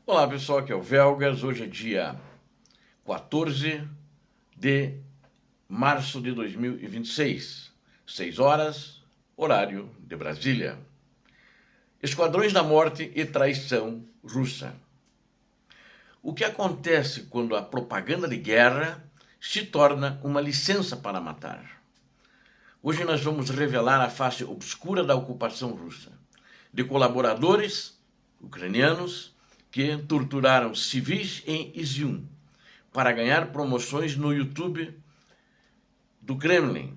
Olá pessoal, aqui é o Velgas. Hoje é dia 14 de março de 2026, 6 horas, horário de Brasília. Esquadrões da morte e traição russa. O que acontece quando a propaganda de guerra se torna uma licença para matar? Hoje nós vamos revelar a face obscura da ocupação russa, de colaboradores ucranianos que torturaram civis em Izium para ganhar promoções no YouTube do Kremlin,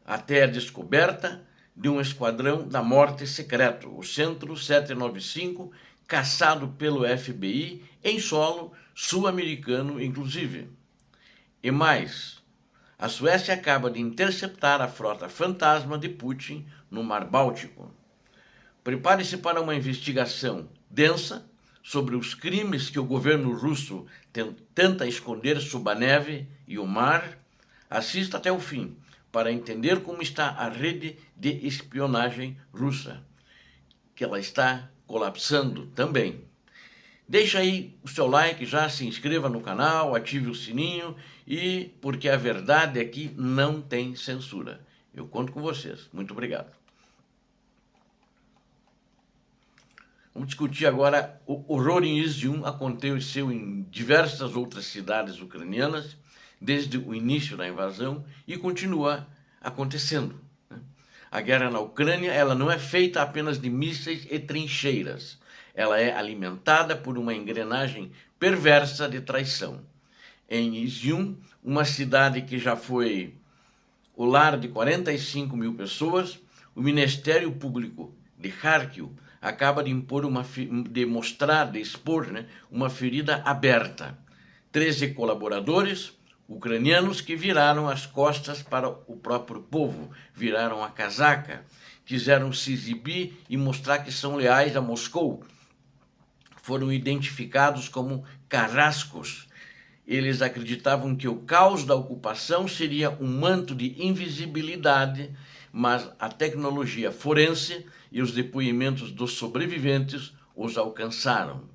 até a descoberta de um esquadrão da morte secreto, o Centro 795, caçado pelo FBI em solo sul-americano, inclusive. E mais, a Suécia acaba de interceptar a frota fantasma de Putin no Mar Báltico. Prepare-se para uma investigação densa sobre os crimes que o governo russo tenta esconder sob a neve e o mar. Assista até o fim para entender como está a rede de espionagem russa, que ela está colapsando também. Deixa aí o seu like, já se inscreva no canal, ative o sininho porque a verdade é que não tem censura. Eu conto com vocês. Muito obrigado. Vamos discutir agora o horror em Izium. Aconteceu em diversas outras cidades ucranianas desde o início da invasão e continua acontecendo. A guerra na Ucrânia, ela não é feita apenas de mísseis e trincheiras. Ela é alimentada por uma engrenagem perversa de traição. Em Izium, uma cidade que já foi o lar de 45 mil pessoas, o Ministério Público de Kharkiv acaba de expor uma ferida aberta. 13 colaboradores ucranianos que viraram as costas para o próprio povo, viraram a casaca, quiseram se exibir e mostrar que são leais a Moscou. Foram identificados como carrascos. Eles acreditavam que o caos da ocupação seria um manto de invisibilidade, mas a tecnologia forense e os depoimentos dos sobreviventes os alcançaram.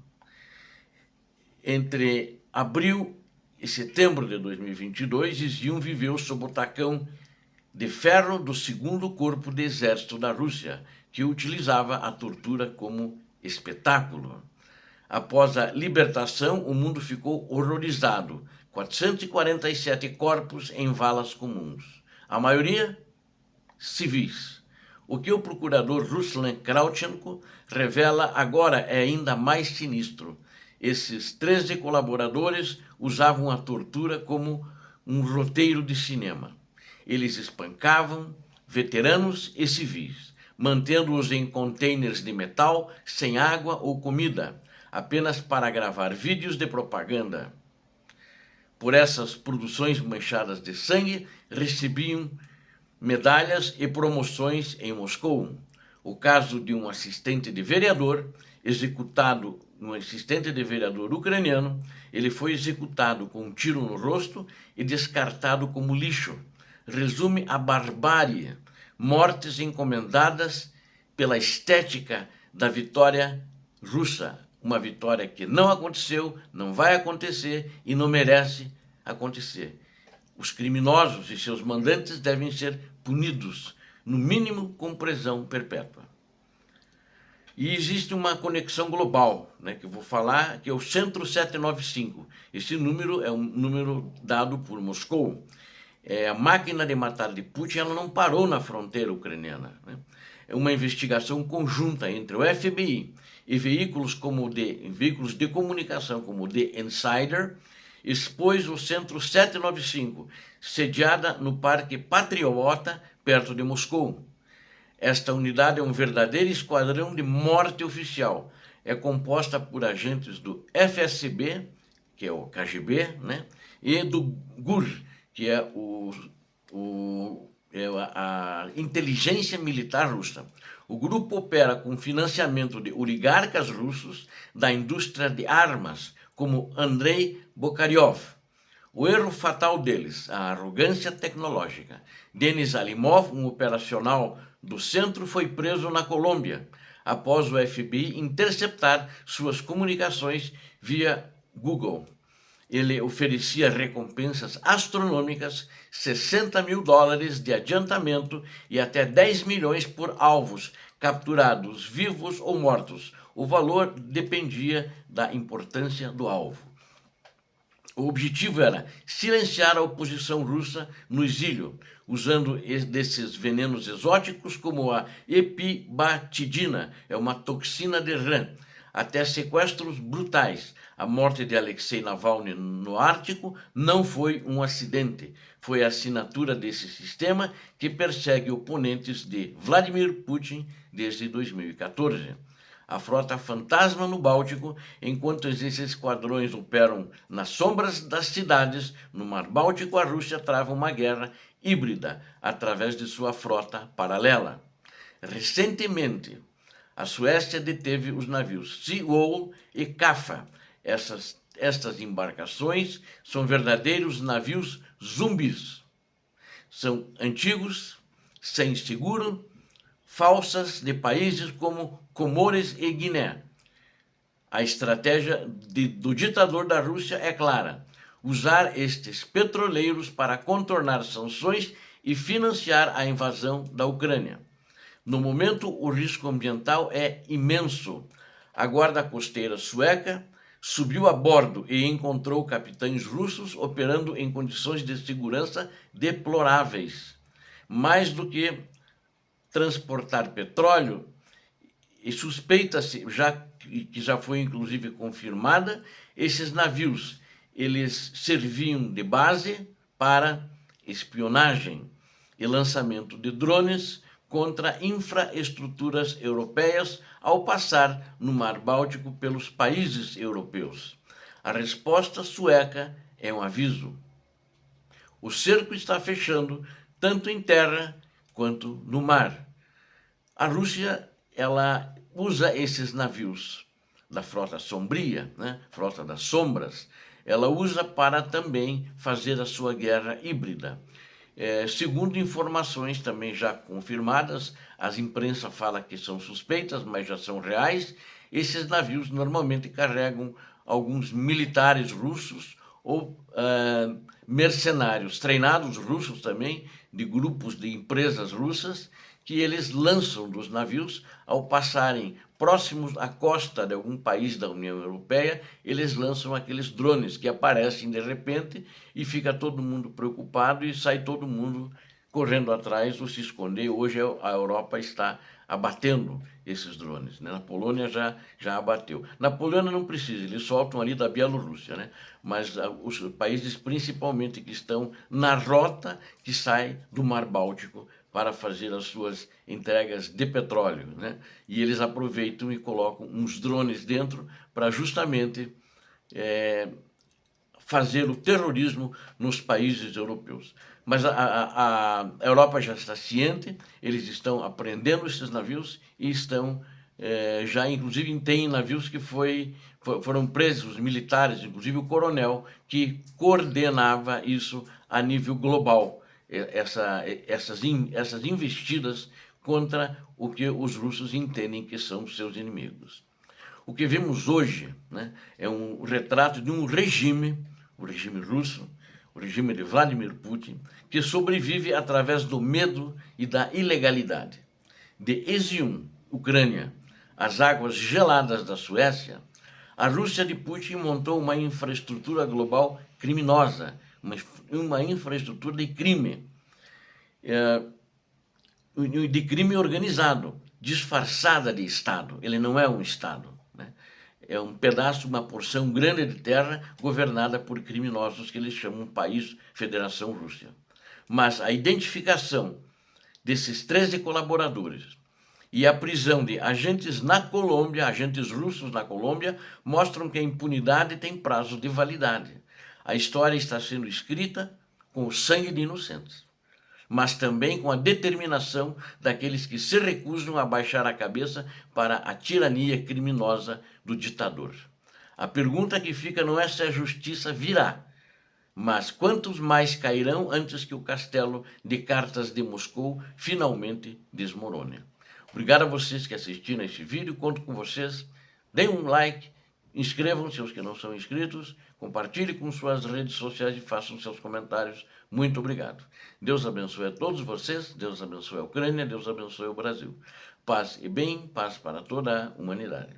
Entre abril e setembro de 2022, Izium viveu sob o tacão de ferro do 2º Corpo de Exército da Rússia, que utilizava a tortura como espetáculo. Após a libertação, o mundo ficou horrorizado. 447 corpos em valas comuns. A maioria, civis. O que o procurador Ruslan Kravchenko revela agora é ainda mais sinistro. Esses 13 colaboradores usavam a tortura como um roteiro de cinema. Eles espancavam veteranos e civis, mantendo-os em containers de metal, sem água ou comida, apenas para gravar vídeos de propaganda. Por essas produções manchadas de sangue, recebiam medalhas e promoções em Moscou. O caso de um assistente de vereador ucraniano, ele foi executado com um tiro no rosto e descartado como lixo. Resume a barbárie, mortes encomendadas pela estética da vitória russa, uma vitória que não aconteceu, não vai acontecer e não merece acontecer. Os criminosos e seus mandantes devem ser punidos, no mínimo com prisão perpétua. E existe uma conexão global, que eu vou falar, que é o Centro 795. Esse número é um número dado por Moscou. A máquina de matar de Putin, ela não parou na fronteira ucraniana. É uma investigação conjunta entre o FBI e veículos de comunicação como o The Insider, expôs o Centro 795, sediada no Parque Patriota, perto de Moscou. Esta unidade é um verdadeiro esquadrão de morte oficial. É composta por agentes do FSB, que é o KGB, e do GUR, que é a inteligência militar russa. O grupo opera com financiamento de oligarcas russos da indústria de armas, como Andrei Bokaryov. O erro fatal deles, a arrogância tecnológica. Denis Alimov, um operacional do centro, foi preso na Colômbia. após o FBI interceptar suas comunicações via Google. Ele oferecia recompensas astronômicas, $60 mil de adiantamento e até 10 milhões por alvos capturados, vivos ou mortos. O valor dependia da importância do alvo. O objetivo era silenciar a oposição russa no exílio, usando desses venenos exóticos como a epibatidina, é uma toxina de rã, até sequestros brutais. A morte de Alexei Navalny no Ártico não foi um acidente, foi a assinatura desse sistema que persegue oponentes de Vladimir Putin desde 2014. A frota fantasma no Báltico, enquanto esses esquadrões operam nas sombras das cidades, no Mar Báltico a Rússia trava uma guerra híbrida através de sua frota paralela. Recentemente, a Suécia deteve os navios Seagull e Kafa. Estas embarcações são verdadeiros navios zumbis. São antigos, sem seguro, falsas de países como Comores e Guiné. A estratégia do ditador da Rússia é clara: usar estes petroleiros para contornar sanções e financiar a invasão da Ucrânia. No momento, o risco ambiental é imenso. A guarda costeira sueca subiu a bordo e encontrou capitães russos operando em condições de segurança deploráveis. Mais do que transportar petróleo, e suspeita-se, que já foi inclusive confirmada, esses navios eles serviam de base para espionagem e lançamento de drones contra infraestruturas europeias ao passar no Mar Báltico pelos países europeus. A resposta sueca é um aviso. O cerco está fechando tanto em terra quanto no mar. A Rússia, ela usa esses navios da frota sombria, frota das sombras, ela usa para também fazer a sua guerra híbrida. Segundo informações também já confirmadas, as imprensa fala que são suspeitas, mas já são reais, esses navios normalmente carregam alguns militares russos ou mercenários, treinados russos também, de grupos de empresas russas, que eles lançam dos navios ao passarem próximos à costa de algum país da União Europeia, eles lançam aqueles drones que aparecem de repente e fica todo mundo preocupado e sai todo mundo correndo atrás ou se esconder. Hoje a Europa está abatendo esses drones, né? Na Polônia já abateu. Na Polônia não precisa, eles soltam ali da Bielorrússia, né? Mas os países principalmente que estão na rota que sai do Mar Báltico para fazer as suas entregas de petróleo, né? E eles aproveitam e colocam uns drones dentro para justamente fazer o terrorismo nos países europeus. Mas a Europa já está ciente, eles estão apreendendo esses navios e estão já, inclusive, tem navios que foram presos, militares, inclusive o coronel, que coordenava isso a nível global, essas investidas contra o que os russos entendem que são seus inimigos. O que vemos hoje, né, é um retrato de um regime, o regime russo, o regime de Vladimir Putin, que sobrevive através do medo e da ilegalidade. De Izium, Ucrânia, às águas geladas da Suécia, a Rússia de Putin montou uma infraestrutura global criminosa, uma infraestrutura de crime organizado, disfarçada de Estado. Ele não é um Estado, né? É um pedaço, uma porção grande de terra governada por criminosos que eles chamam país Federação Rússia. Mas a identificação desses 13 colaboradores e a prisão de agentes na Colômbia, agentes russos na Colômbia, mostram que a impunidade tem prazo de validade. A história está sendo escrita com o sangue de inocentes, mas também com a determinação daqueles que se recusam a baixar a cabeça para a tirania criminosa do ditador. A pergunta que fica não é se a justiça virá, mas quantos mais cairão antes que o castelo de cartas de Moscou finalmente desmorone. Obrigado a vocês que assistiram este vídeo, conto com vocês. Deem um like, inscrevam-se os que não são inscritos, compartilhem com suas redes sociais e façam seus comentários. Muito obrigado. Deus abençoe a todos vocês, Deus abençoe a Ucrânia, Deus abençoe o Brasil. Paz e bem, paz para toda a humanidade.